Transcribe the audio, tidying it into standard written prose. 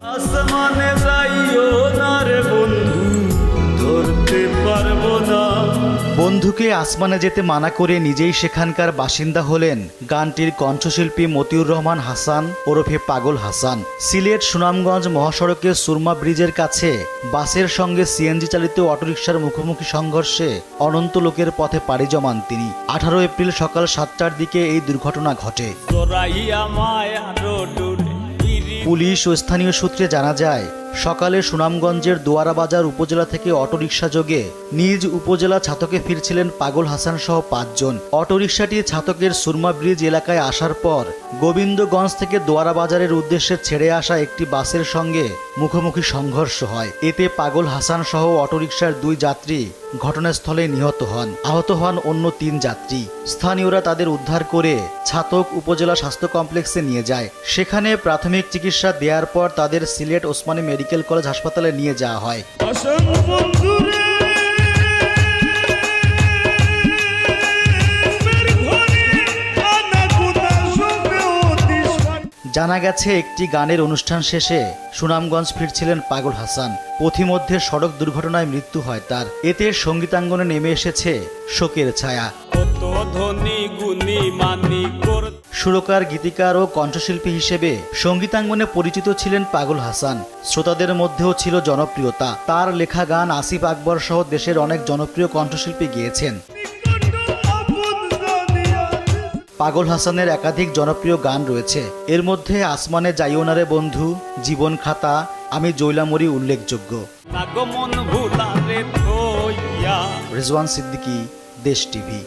আসমানে যাইও না রে বন্ধু, ধরতে পারবো না। বন্ধুকে আসমানে যেতে মানা করে নিজেই সেখানকার বাসিন্দা হলেন গানটির কণ্ঠশিল্পী মতিউর রহমান হাসান ওরফে পাগল হাসান। সিলেট সুনামগঞ্জ মহাসড়কে সুরমা ব্রিজের কাছে বাসের সঙ্গে সিএনজি চালিত অটোরিকশার মুখোমুখি সংঘর্ষে অনন্ত লোকের পথে পাড়ি জমান তিনি। 18 এপ্রিল সকাল 7টার দিকে এই দুর্ঘটনা ঘটে। পুলিশ ও স্থানীয় সূত্রে জানা যায়, সকালে সুনামগঞ্জের দোয়ারা বাজার উপজেলা থেকে অটোরিকশা যোগে নিজ উপজেলা ছাতকে ফিরছিলেন পাগল হাসান সহ 5 জন। অটোরিকশাটি ছাতকের সুরমা ব্রিজ এলাকায় আসার পর গোবিন্দগঞ্জ থেকে দোয়ারা বাজারের উদ্দেশ্যে ছেড়ে আসা একটি বাসের সঙ্গে মুখোমুখি সংঘর্ষ হয়। এতে পাগল হাসান সহ অটোরিকশার 2 যাত্রী ঘটনাস্থলে নিহত হন। আহত হন অন্য 3 যাত্রী। স্থানীয়রা তাদের উদ্ধার করে ছাতক উপজেলা স্বাস্থ্য কমপ্লেক্সে নিয়ে যায়। সেখানে প্রাথমিক চিকিৎসা দেওয়ার পর তাদের সিলেট ওসমানী মেডিকেল কলেজ হাসপাতালে নিয়ে যাওয়া হয়। জানা গেছে, একটি গানের অনুষ্ঠান শেষে সুনামগঞ্জ ফিরছিলেন পাগল হাসান। পথিমধ্যে সড়ক দুর্ঘটনায় মৃত্যু হয় তার। এতে সঙ্গীতাঙ্গনে নেমে এসেছে শোকের ছায়া। সুরকার, গীতিকার ও কণ্ঠশিল্পী হিসেবে সঙ্গীতাঙ্গনে পরিচিত ছিলেন পাগল হাসান। শ্রোতাদের মধ্যেও ছিল জনপ্রিয়তা। তার লেখা গান আসিফ আকবর সহ দেশের অনেক জনপ্রিয় কণ্ঠশিল্পী গেয়েছেন। পাগল হাসানের একাধিক জনপ্রিয় গান রয়েছে। এর মধ্যে আসমানে যাইও না রে বন্ধু, জীবন খাতা, আমি জৈলামরি উল্লেখযোগ্য। রিজওয়ান সিদ্দিকী, দেশ টিভি।